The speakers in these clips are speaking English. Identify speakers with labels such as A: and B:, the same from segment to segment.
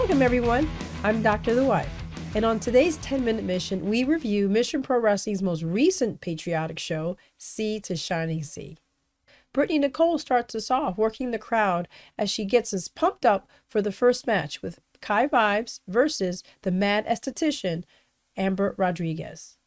A: Welcome everyone, I'm Dr. The Wife, and on today's 10-minute mission, we review Mission Pro Wrestling's most recent patriotic show, Sea to Shining Sea. Brittany Nicole starts us off working the crowd as she gets us pumped up for the first match with Kai Vibes versus the mad esthetician, Amber Rodriguez.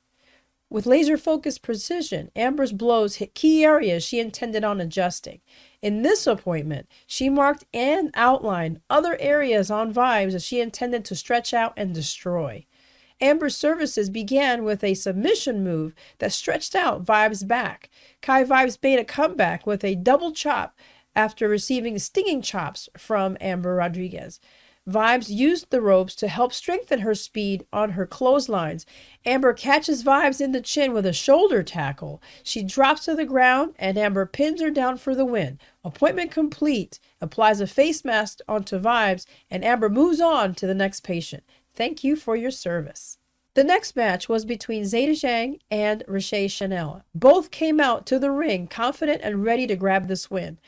A: With laser-focused precision, Amber's blows hit key areas she intended on adjusting. In this appointment, she marked and outlined other areas on Vibes that she intended to stretch out and destroy. Amber's services began with a submission move that stretched out Vibes' back. Kai Vibes made a comeback with a double chop after receiving stinging chops from Amber Rodriguez. Vibes used the ropes to help strengthen her speed on her clotheslines. Amber catches Vibes in the chin with a shoulder tackle. She drops to the ground and Amber pins her down for the win. Appointment complete. Applies a face mask onto Vibes and Amber moves on to the next patient. Thank you for your service. The next match was between Zeta Zhang and Riche Chanel. Both came out to the ring confident and ready to grab this win.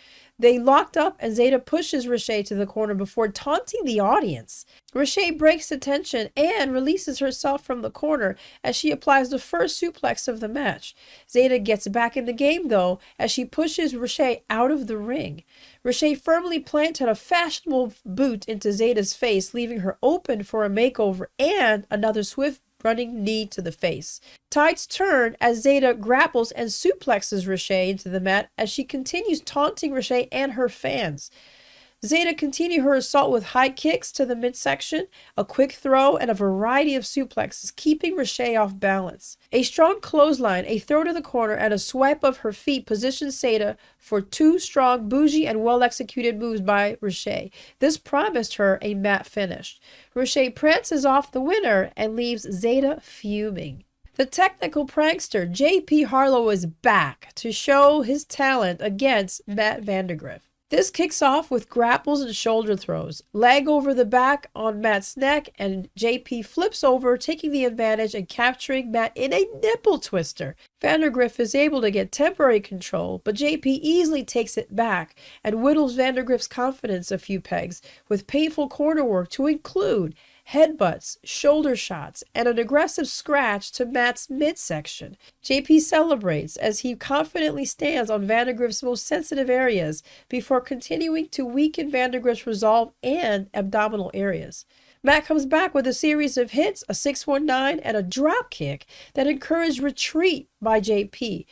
A: They locked up and Zeta pushes Riche to the corner before taunting the audience. Riche breaks the tension and releases herself from the corner as she applies the first suplex of the match. Zeta gets back in the game though as she pushes Riche out of the ring. Riche firmly planted a fashionable boot into Zeta's face, leaving her open for a makeover and another swift running knee to the face. Tides turn as Zeta grapples and suplexes Riche into the mat as she continues taunting Riche and her fans. Zeta continued her assault with high kicks to the midsection, a quick throw, and a variety of suplexes, keeping Riche off balance. A strong clothesline, a throw to the corner, and a swipe of her feet positions Zeta for two strong, bougie, and well-executed moves by Riche. This promised her a mat finish. Riche prances off the winner and leaves Zeta fuming. The technical prankster J.P. Harlow is back to show his talent against Matt Vandergriff. This kicks off with grapples and shoulder throws, leg over the back on Matt's neck, and JP flips over, taking the advantage and capturing Matt in a nipple twister. Vandergriff is able to get temporary control, but JP easily takes it back and whittles Vandergriff's confidence a few pegs with painful corner work to include headbutts, shoulder shots, and an aggressive scratch to Matt's midsection. JP celebrates as he confidently stands on Vandergriff's most sensitive areas before continuing to weaken Vandergriff's resolve and abdominal areas. Matt comes back with a series of hits, a 619, and a drop kick that encouraged retreat by JP.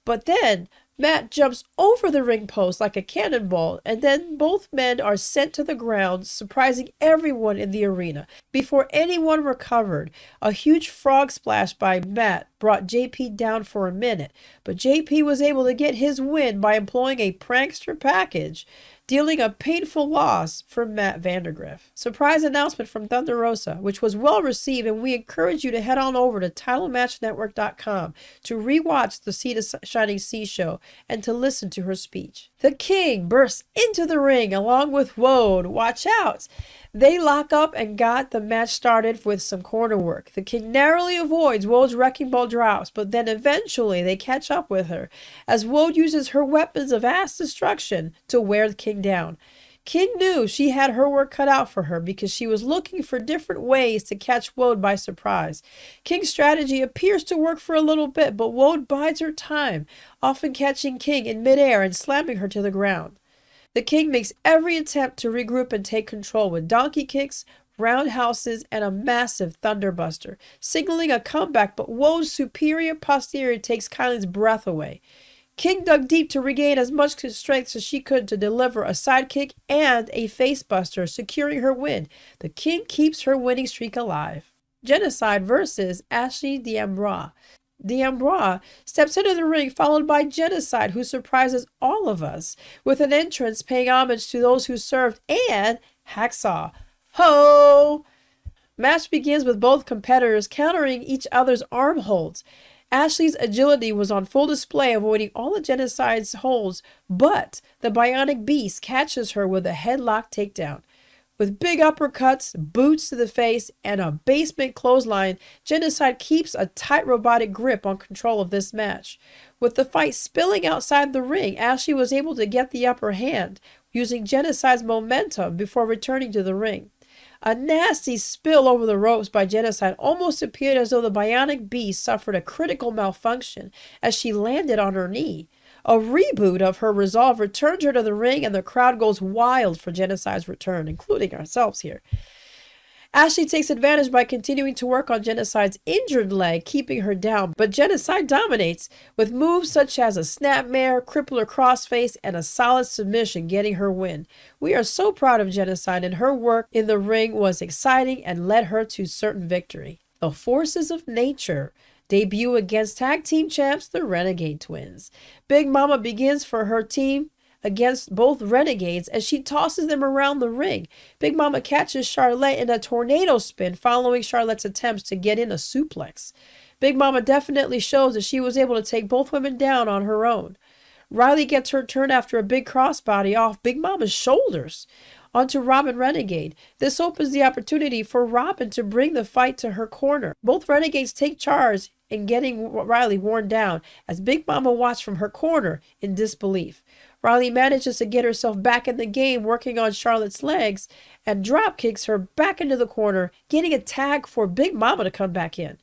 A: But then Matt jumps over the ring post like a cannonball, and then both men are sent to the ground, surprising everyone in the arena. Before anyone recovered, a huge frog splash by Matt brought JP down for a minute, but JP was able to get his win by employing a prankster package, dealing a painful loss for Matt Vandergriff. Surprise announcement from Thunder Rosa, which was well received, and we encourage you to head on over to TitleMatchNetwork.com to rewatch the Sea to Shining Sea show and to listen to her speech. The King bursts into the ring along with Woad. Watch out! They lock up and got the match started with some corner work. The King narrowly avoids Woad's wrecking ball drops, but then eventually they catch up with her as Woad uses her weapons of ass destruction to wear the King down. King knew she had her work cut out for her because she was looking for different ways to catch Woad by surprise. King's strategy appears to work for a little bit, but Woad bides her time, often catching King in midair and slamming her to the ground. The King makes every attempt to regroup and take control with donkey kicks, roundhouses, and a massive thunderbuster, signaling a comeback, but Woad's superior posterior takes Kylie's breath away. King dug deep to regain as much strength as she could to deliver a sidekick and a facebuster, securing her win. The King keeps her winning streak alive. Genocide versus Ashley D'Ambrose. D'Ambrose steps into the ring, followed by Genocide, who surprises all of us with an entrance paying homage to those who served, and Hacksaw. Ho! Match begins with both competitors countering each other's arm holds. Ashley's agility was on full display, avoiding all of Genocide's holds, but the Bionic Beast catches her with a headlock takedown. With big uppercuts, boots to the face, and a basement clothesline, Genocide keeps a tight robotic grip on control of this match. With the fight spilling outside the ring, Ashley was able to get the upper hand, using Genocide's momentum before returning to the ring. A nasty spill over the ropes by Genocide almost appeared as though the bionic beast suffered a critical malfunction as she landed on her knee. A reboot of her resolve returns her to the ring, and the crowd goes wild for Genocide's return, including ourselves here. Ashley takes advantage by continuing to work on Genocide's injured leg, keeping her down, but Genocide dominates with moves such as a snapmare, crippler crossface, and a solid submission, getting her win. We are so proud of Genocide, and her work in the ring was exciting and led her to certain victory. The Forces of Nature debut against tag team champs, the Renegade Twins. Big Mama begins for her team against both Renegades as she tosses them around the ring. Big Mama catches Charlotte in a tornado spin following Charlotte's attempts to get in a suplex. Big Mama definitely shows that she was able to take both women down on her own. Riley gets her turn after a big crossbody off Big Mama's shoulders onto Robin Renegade. This opens the opportunity for Robin to bring the fight to her corner. Both Renegades take charge in getting Riley worn down as Big Mama watched from her corner in disbelief. Riley manages to get herself back in the game, working on Charlotte's legs, and drop kicks her back into the corner, getting a tag for Big Mama to come back in.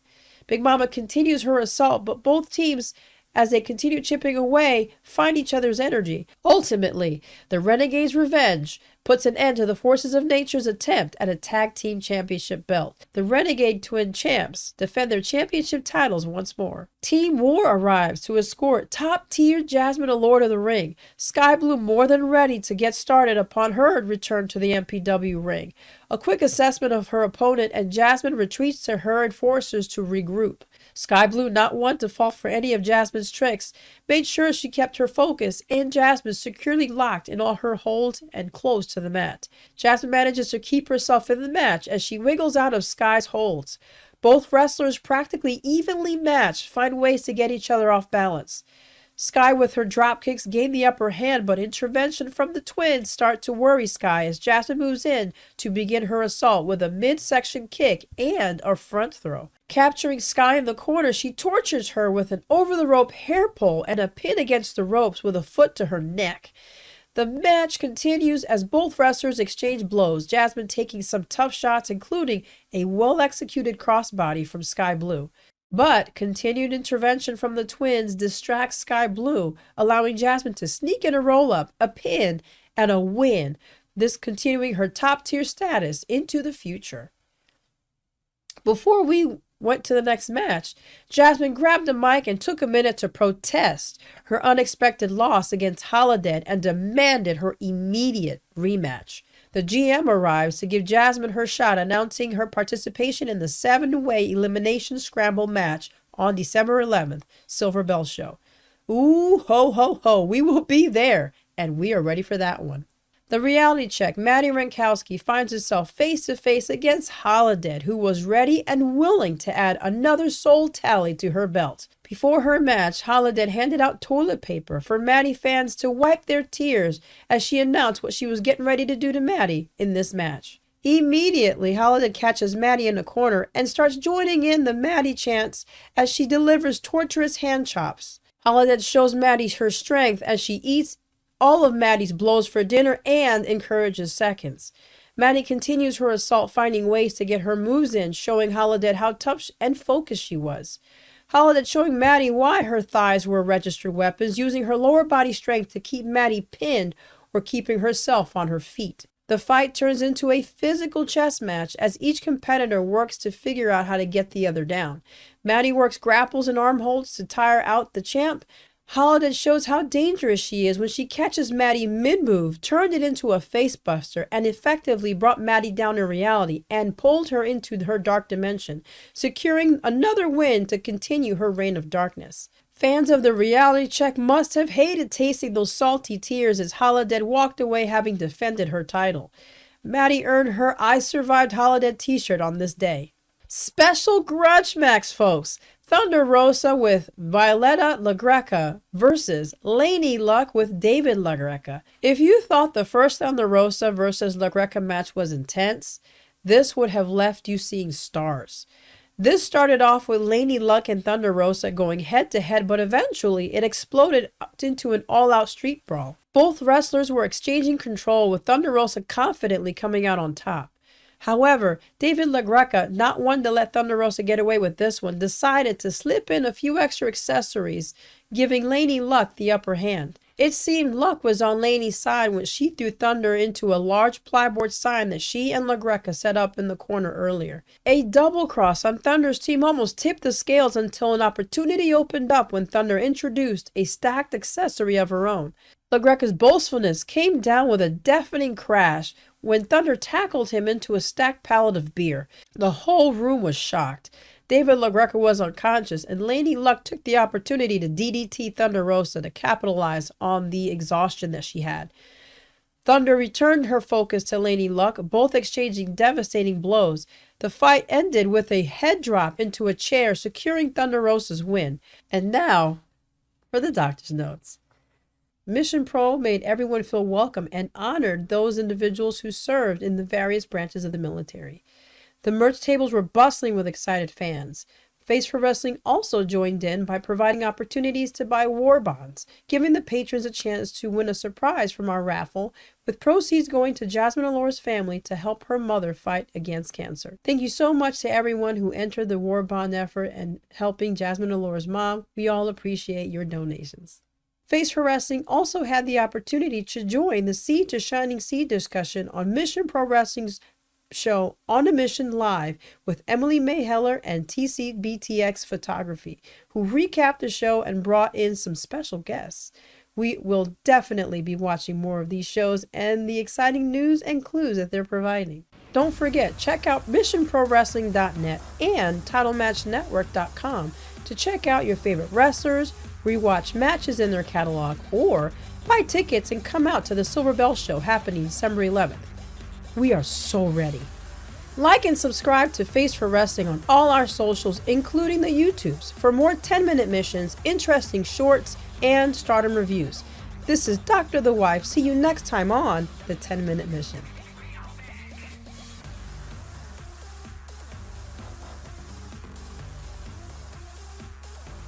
A: Big Mama continues her assault, but both teams, as they continue chipping away, find each other's energy. Ultimately, the Renegades' revenge puts an end to the Forces of Nature's attempt at a tag team championship belt. The Renegade Twin champs defend their championship titles once more. Team War arrives to escort top-tier Jasmine Allure to the ring. Sky Blue more than ready to get started upon her return to the MPW ring. A quick assessment of her opponent, and Jasmine retreats to her enforcers to regroup. Sky Blue, not one to fall for any of Jasmine's tricks, made sure she kept her focus and Jasmine securely locked in all her holds and close to the mat. Jasmine manages to keep herself in the match as she wiggles out of Sky's holds. Both wrestlers, practically evenly matched, find ways to get each other off balance. Sky with her drop kicks gain the upper hand, but intervention from the twins start to worry Sky as Jasmine moves in to begin her assault with a midsection kick and a front throw. Capturing Sky in the corner, she tortures her with an over-the-rope hair pull and a pin against the ropes with a foot to her neck. The match continues as both wrestlers exchange blows, Jasmine taking some tough shots, including a well-executed crossbody from Sky Blue. But continued intervention from the twins distracts Sky Blue, allowing Jasmine to sneak in a roll-up, a pin, and a win, this continuing her top-tier status into the future. Before we went to the next match, Jasmine grabbed the mic and took a minute to protest her unexpected loss against Holla and demanded her immediate rematch. The GM arrives to give Jasmine her shot, announcing her participation in the 7-way elimination scramble match on December 11th, Silver Bell Show. Ooh, ho, ho, ho, we will be there, and we are ready for that one. The reality check, Mandy Rankowski finds herself face-to-face against Holla, who was ready and willing to add another soul tally to her belt. Before her match, Holla handed out toilet paper for Mandy fans to wipe their tears as she announced what she was getting ready to do to Mandy in this match. Immediately, Holla catches Mandy in the corner and starts joining in the Mandy chants as she delivers torturous hand chops. Holla shows Mandy her strength as she eats all of Maddie's blows for dinner and encourages seconds. Mandy continues her assault, finding ways to get her moves in, showing Holla how tough and focused she was. Holla showing Mandy why her thighs were registered weapons, using her lower body strength to keep Mandy pinned or keeping herself on her feet. The fight turns into a physical chess match as each competitor works to figure out how to get the other down. Mandy works grapples and arm holds to tire out the champ. Holla shows how dangerous she is when she catches Mandy mid-move, turned it into a facebuster, and effectively brought Mandy down in reality and pulled her into her dark dimension, securing another win to continue her reign of darkness. Fans of the reality check must have hated tasting those salty tears as Holla walked away having defended her title. Mandy earned her I Survived Holla t-shirt on this day. Special grudge match, folks. Thunder Rosa with Violetta LaGreca versus Laney Luck with David LaGreca. If you thought the first Thunder Rosa versus LaGreca match was intense, this would have left you seeing stars. This started off with Laney Luck and Thunder Rosa going head-to-head, but eventually it exploded into an all-out street brawl. Both wrestlers were exchanging control, with Thunder Rosa confidently coming out on top. However, David LaGreca, not one to let Thunder Rosa get away with this one, decided to slip in a few extra accessories, giving Lainey Luck the upper hand. It seemed luck was on Lainey's side when she threw Thunder into a large plyboard sign that she and LaGreca set up in the corner earlier. A double cross on Thunder's team almost tipped the scales until an opportunity opened up when Thunder introduced a stacked accessory of her own. LaGreca's boastfulness came down with a deafening crash when Thunder tackled him into a stacked pallet of beer. The whole room was shocked. David LaGreca was unconscious, and Lainey Luck took the opportunity to DDT Thunder Rosa to capitalize on the exhaustion that she had. Thunder returned her focus to Lainey Luck, both exchanging devastating blows. The fight ended with a head drop into a chair, securing Thunder Rosa's win. And now, for the doctor's notes. Mission Pro made everyone feel welcome and honored those individuals who served in the various branches of the military. The merch tables were bustling with excited fans. Face for Wrestling also joined in by providing opportunities to buy war bonds, giving the patrons a chance to win a surprise from our raffle, with proceeds going to Jasmine Allure's family to help her mother fight against cancer. Thank you so much to everyone who entered the war bond effort and helping Jasmine Allure's mom. We all appreciate your donations. Face for Wrestling also had the opportunity to join the Sea to Shining Sea discussion on Mission Pro Wrestling's show On a Mission Live with Emily Mayheller and TCBTX Photography, who recapped the show and brought in some special guests. We will definitely be watching more of these shows and the exciting news and clues that they're providing. Don't forget, check out missionprowrestling.net and titlematchnetwork.com to check out your favorite wrestlers, rewatch matches in their catalog, or buy tickets and come out to the Silver Bell Show happening December 11th. We are so ready. Like and subscribe to Face for Wrestling on all our socials, including the YouTubes, for more 10-minute missions, interesting shorts, and Stardom reviews. This is Dr. The Wife. See you next time on the 10-Minute Mission.